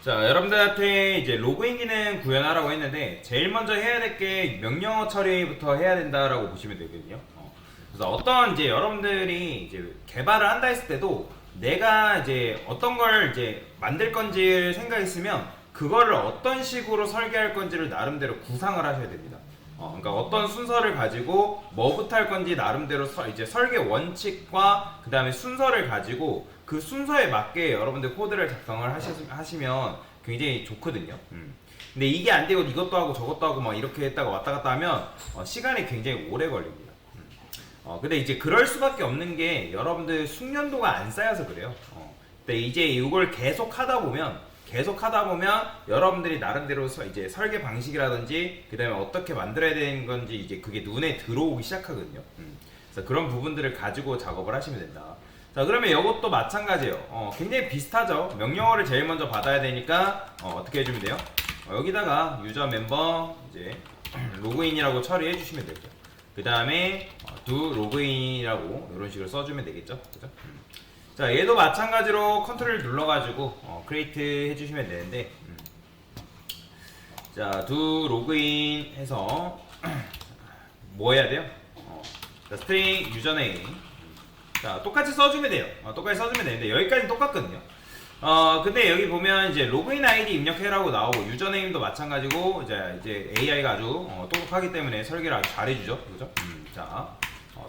자, 여러분들한테 이제 로그인 기능 구현하라고 했는데 제일 먼저 해야 될 게 명령어 처리부터 해야 된다라고 보시면 되거든요. 그래서 어떤 이제 여러분들이 이제 개발을 한다 했을 때도 내가 이제 어떤 걸 이제 만들 건지를 생각했으면 그거를 어떤 식으로 설계할 건지를 나름대로 구상을 하셔야 됩니다. 그러니까 어떤 순서를 가지고 뭐부터 할 건지 나름대로 이제 설계 원칙과 그 다음에 순서를 가지고 그 순서에 맞게 여러분들 코드를 작성을 하시면 굉장히 좋거든요. 근데 이게 안 되고 이것도 하고 저것도 하고 막 이렇게 했다가 왔다 갔다 하면 시간이 굉장히 오래 걸립니다. 근데 이제 그럴 수밖에 없는 게 여러분들 숙련도가 안 쌓여서 그래요. 근데 이제 이걸 계속 하다 보면 여러분들이 나름대로 이제 설계 방식이라든지 그 다음에 어떻게 만들어야 되는 건지 이제 그게 눈에 들어오기 시작하거든요. 그래서 그런 부분들을 가지고 작업을 하시면 된다. 자, 그러면 이것도 마찬가지예요. 굉장히 비슷하죠. 명령어를 제일 먼저 받아야 되니까 어떻게 해주면 돼요? 여기다가 유저 멤버 이제 로그인이라고 처리해 주시면 되죠. 그 다음에 do 로그인이라고 이런 식으로 써주면 되겠죠. 그죠? 자, 얘도 마찬가지로 컨트롤 눌러가지고 크리에이트 해주시면 되는데 자, do 로그인 해서 뭐 해야 돼요? 자, 스트링 유저네임 자, 똑같이 써주면 돼요. 똑같이 써주면 되는데 여기까지는 똑같거든요. 근데 여기 보면 이제 로그인 아이디 입력해라고 나오고 유저네임도 마찬가지고 이제 AI가 아주 똑똑하기 때문에 설계를 아주 잘해주죠. 그죠? 자,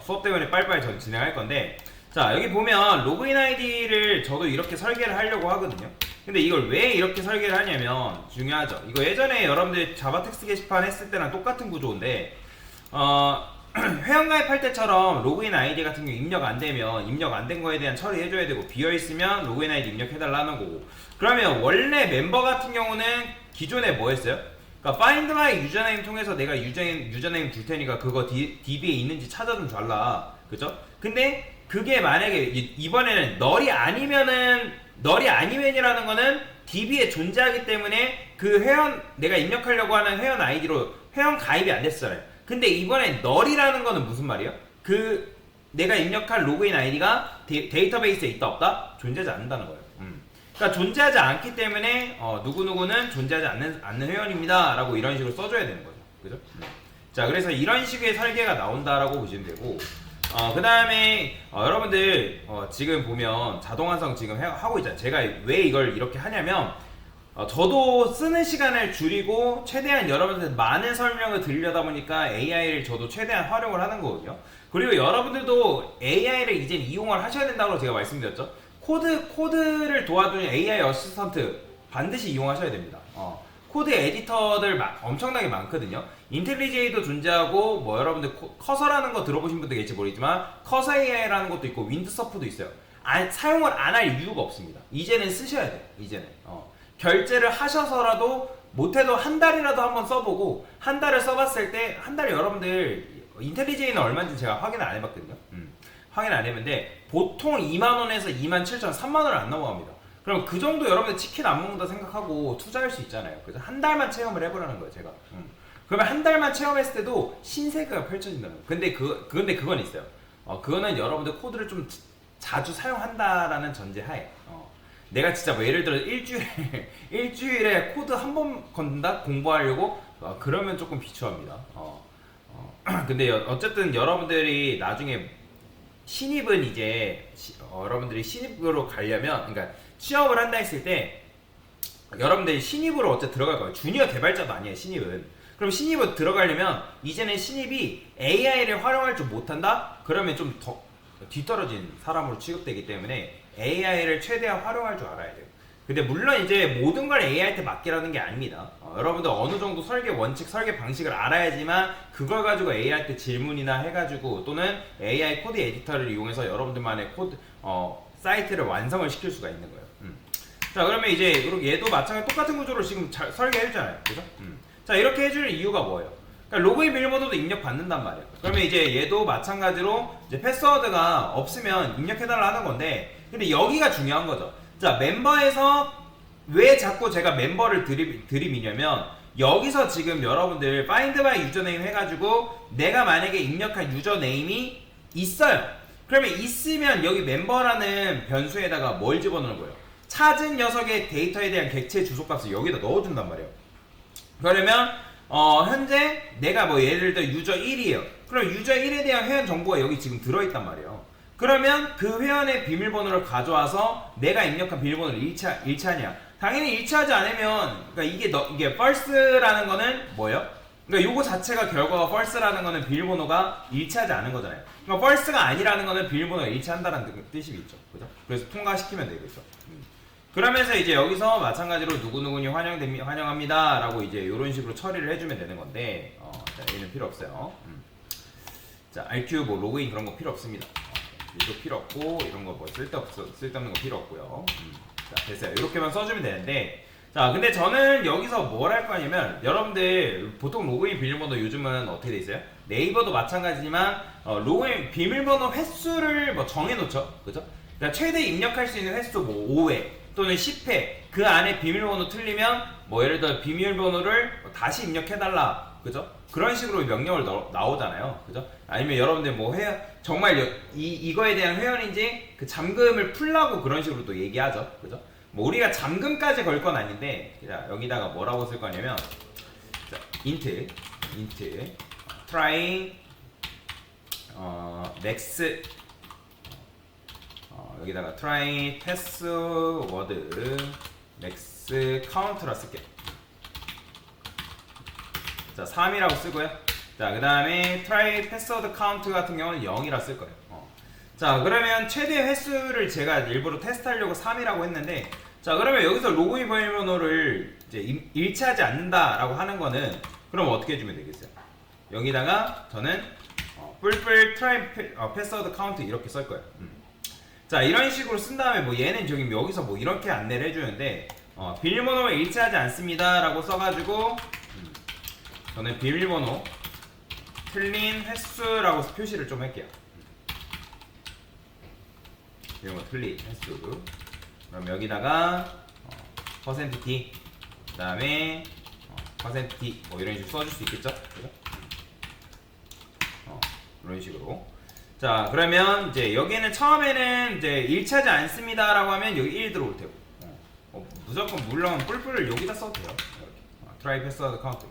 수업 때문에 빨리빨리 전 진행할 건데 자, 여기 보면 로그인 아이디를 저도 이렇게 설계를 하려고 하거든요. 근데 이걸 왜 이렇게 설계를 하냐면 중요하죠. 이거 예전에 여러분들 자바 텍스트 게시판 했을 때랑 똑같은 구조인데 회원가입할 때처럼 로그인 아이디 같은 경우 입력 안 되면 입력 안 된 거에 대한 처리해줘야 되고 비어있으면 로그인 아이디 입력해달라는 거고 그러면 원래 멤버 같은 경우는 기존에 뭐 했어요? 그러니까 find my 유저네임 통해서 내가 유저네임 줄 테니까 그거 DB에 있는지 찾아 좀 달라. 그죠? 근데 그게 만약에 이번에는 널이 아니면이라는 거는 DB에 존재하기 때문에 그 회원 내가 입력하려고 하는 회원 아이디로 회원 가입이 안 됐잖아요. 근데 이번에 널이라는 거는 무슨 말이에요? 그 내가 입력할 로그인 아이디가 데이터베이스에 있다 없다? 존재하지 않는다는 거예요. 그러니까 존재하지 않기 때문에 누구누구는 존재하지 않는 회원입니다 라고 이런 식으로 써줘야 되는 거죠. 그죠? 자, 그래서 이런 식의 설계가 나온다라고 보시면 되고 그 다음에 여러분들 지금 보면 자동완성 지금 하고 있잖아요. 제가 왜 이걸 이렇게 하냐면 저도 쓰는 시간을 줄이고 최대한 여러분들한테 많은 설명을 드리려다 보니까 AI를 저도 최대한 활용을 하는 거거든요. 그리고 여러분들도 AI를 이제 이용을 하셔야 된다고 제가 말씀드렸죠. 코드를 도와주는 AI 어시스턴트 반드시 이용하셔야 됩니다. 코드 에디터들 엄청나게 많거든요. 인텔리제이도 존재하고 뭐 여러분들 커서라는 거 들어보신 분들 계실지 모르겠지만 커서 AI라는 것도 있고 윈드서프도 있어요. 사용을 안 할 이유가 없습니다. 이제는 쓰셔야 돼요. 이제는 결제를 하셔서라도 못해도 한 달이라도 한번 써보고 한 달을 써봤을 때 한 달에 여러분들 인텔리제이는 얼마인지 제가 확인을 안 해봤거든요. 확인 안 해봤는데 보통 2만원에서 27,000원, 3만원을 안 넘어갑니다. 그럼 그 정도 여러분들 치킨 안 먹는다 생각하고 투자할 수 있잖아요. 그래서 한 달만 체험을 해보라는 거예요, 제가. 그러면 한 달만 체험했을 때도 신세계가 펼쳐진다는 거예요. 근데 그건 있어요. 그거는 여러분들 코드를 좀 자주 사용한다라는 전제하에. 내가 진짜 뭐 예를 들어 일주일에 코드 한 번 건든다? 공부하려고? 그러면 조금 비추합니다. 근데 어쨌든 여러분들이 나중에 신입은 이제 여러분들이 신입으로 가려면 그러니까 취업을 한다 했을 때 여러분들이 신입으로 어째 들어갈 거예요. 주니어 개발자도 아니에요, 신입은. 그럼 신입으로 들어가려면 이제는 신입이 AI를 활용할 줄 못한다? 그러면 좀 더 뒤떨어진 사람으로 취급되기 때문에 AI를 최대한 활용할 줄 알아야 돼요. 근데 물론 이제 모든 걸 AI한테 맡기라는 게 아닙니다. 여러분들 어느 정도 설계 원칙, 설계 방식을 알아야지만 그걸 가지고 AI한테 질문이나 해가지고 또는 AI 코드 에디터를 이용해서 여러분들만의 코드 사이트를 완성을 시킬 수가 있는 거예요. 자, 그러면 이제 얘도 마찬가지 똑같은 구조로 지금 설계해주잖아요. 그죠? 자, 이렇게 해줄 이유가 뭐예요? 그러니까 로그인 빌보드도 입력 받는단 말이에요. 그러면 이제 얘도 마찬가지로 이제 패스워드가 없으면 입력해달라 하는 건데 근데 여기가 중요한 거죠. 자, 멤버에서 왜 자꾸 제가 멤버를 들이미냐면 여기서 지금 여러분들 find by 유저네임 해가지고 내가 만약에 입력한 유저네임이 있어요. 그러면 있으면 여기 멤버라는 변수에다가 뭘 집어넣는 거예요? 찾은 녀석의 데이터에 대한 객체 주소값을 여기다 넣어준단 말이에요. 그러면 현재 내가 뭐 예를 들어 유저 1이에요. 그럼 유저 1에 대한 회원 정보가 여기 지금 들어있단 말이에요. 그러면 그 회원의 비밀번호를 가져와서 내가 입력한 비밀번호를 일치하냐? 당연히 일치하지 않으면, 그러니까 이게 false라는 거는 뭐예요? 그러니까 요거 자체가 결과가 false라는 거는 비밀번호가 일치하지 않은 거잖아요. 그러니까 false가 아니라는 거는 비밀번호가 일치한다는 뜻이겠죠. 그죠? 그래서 통과시키면 되겠죠. 그러면서 이제 여기서 마찬가지로 누구누구니 환영합니다 라고 이제 이런 식으로 처리를 해주면 되는 건데, 자, 얘는 필요 없어요. 자, RQ 뭐 로그인 그런 거 필요 없습니다. 이거 필요 없고, 이런 거 뭐 쓸데없는 거 필요 없고요. 자, 됐어요. 이렇게만 써주면 되는데, 자, 근데 저는 여기서 뭘 할 거냐면, 여러분들 보통 로그인 비밀번호 요즘은 어떻게 돼 있어요? 네이버도 마찬가지지만 로그인 비밀번호 횟수를 뭐 정해놓죠, 그죠? 그러니까 최대 입력할 수 있는 횟수 뭐 5회 또는 10회 그 안에 비밀번호 틀리면 뭐 예를 들어 비밀번호를 다시 입력해달라, 그죠? 그런 식으로 명령을 나오잖아요, 그죠? 아니면 여러분들 뭐 정말 이거에 대한 회원인지 그 잠금을 풀라고 그런 식으로 또 얘기하죠, 그죠? 뭐 우리가 잠금까지 걸 건 아닌데, 자, 여기다가 뭐라고 쓸 거냐면, 자, int try max 여기다가 try password max count라 쓸게요. 자, 3이라고 쓰고요. 자, 그 다음에 try password count 같은 경우는 0이라 쓸 거예요. 자, 그러면 최대 횟수를 제가 일부러 테스트하려고 3이라고 했는데, 자, 그러면 여기서 로그인 비밀번호를 이제 일치하지 않는다라고 하는 거는 그럼 어떻게 해주면 되겠어요? 여기다가 저는 뿔뿔 try password count 이렇게 쓸 거예요. 자, 이런 식으로 쓴 다음에 뭐 얘는 저기 여기서 뭐 이렇게 안내를 해주는데, 비밀번호가 일치하지 않습니다라고 써가지고 저는 비밀번호 틀린 횟수라고 표시를 좀 할게요. 비밀번호 틀린 횟수. 그럼 여기다가 %t 그 다음에 %t 뭐 이런 식으로 써줄 수 있겠죠? 그죠? 이런 식으로. 자, 그러면 이제 여기는 처음에는 이제 일치하지 않습니다라고 하면 여기 1 들어올 테고, 무조건 물론 뿔뿔을 여기다 써도 돼요. 이렇게 try password count.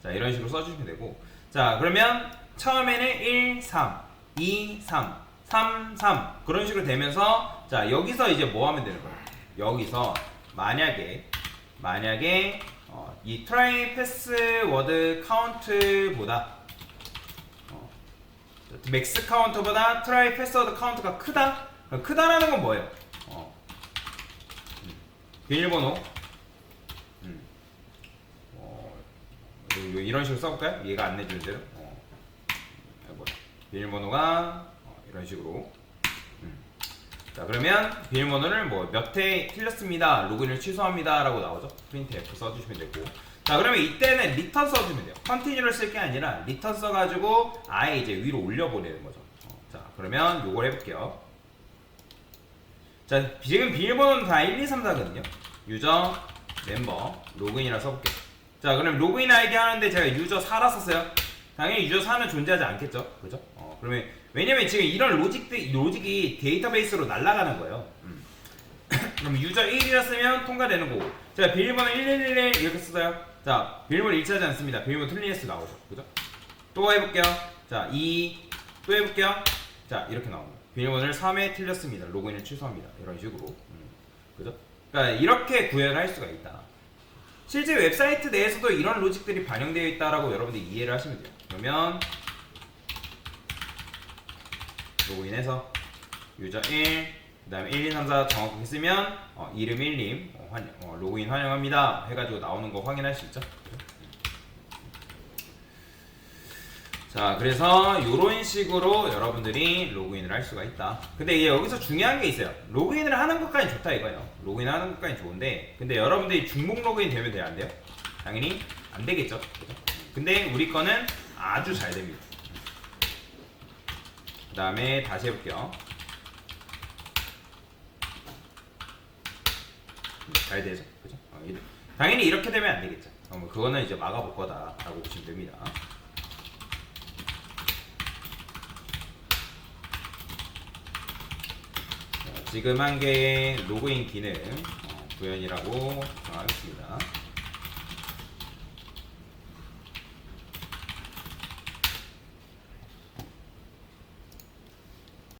자, 이런 식으로 써주시면 되고, 자, 그러면 처음에는 1, 3, 2, 3, 3, 3 그런 식으로 되면서, 자, 여기서 이제 뭐 하면 되는 거예요? 여기서 만약에 이 try password count보다 맥스 카운트보다 try password count가 크다? 크다라는 건 뭐예요? 비밀번호 이런 식으로 써볼까요? 얘가 안 내주는 대로 비밀번호가 이런 식으로. 자, 그러면 비밀번호를 뭐 몇 회 틀렸습니다, 로그인을 취소합니다 라고 나오죠. 프린트 F 써주시면 되고, 자, 그러면 이때는 return 써주면 돼요. continue를 쓸 게 아니라 return 써가지고 아예 이제 위로 올려보내는 거죠. 자, 그러면 요걸 해볼게요. 자, 지금 비밀번호는 다 1, 2, 3, 4거든요 유저, 멤버, 로그인이라 써볼게요. 자, 그럼 로그인 아이디 하는데 제가 유저 4라 썼어요. 당연히 유저 4는 존재하지 않겠죠, 그죠? 그러면 왜냐면 지금 이런 로직이 데이터베이스로 날아가는 거예요. 그럼 유저 1이라 쓰면 통과되는 거고, 자, 비밀번호 1111 이렇게 써요. 자, 비밀번호 일치하지 않습니다. 비밀번호 틀린 횟수 나오죠, 그죠? 또 해볼게요. 자, 2, 또 해볼게요. 자, 이렇게 나옵니다. 비밀번호를 3회 틀렸습니다, 로그인을 취소합니다, 이런 식으로. 그죠? 그러니까 이렇게 구현을 할 수가 있다. 실제 웹사이트 내에서도 이런 로직들이 반영되어 있다라고 여러분들이 이해를 하시면 돼요. 그러면 로그인해서 유저 1, 그 다음에 1, 2, 3, 4 정확하게 쓰면 이름 1님 로그인 환영합니다 해가지고 나오는 거 확인할 수 있죠. 자, 그래서 이런 식으로 여러분들이 로그인을 할 수가 있다. 근데 여기서 중요한 게 있어요. 로그인을 하는 것까지 좋다 이거예요. 로그인 하는 것까지 좋은데, 근데 여러분들이 중복 로그인 되면 돼요, 안 돼요? 당연히 안 되겠죠, 그죠? 근데 우리 거는 아주 잘 됩니다. 그 다음에 다시 해볼게요. 잘 되죠, 그죠? 당연히 이렇게 되면 안 되겠죠. 그거는 이제 막아볼 거다라고 보시면 됩니다. 지금 한 개의 로그인 기능 구현이라고 정하겠습니다.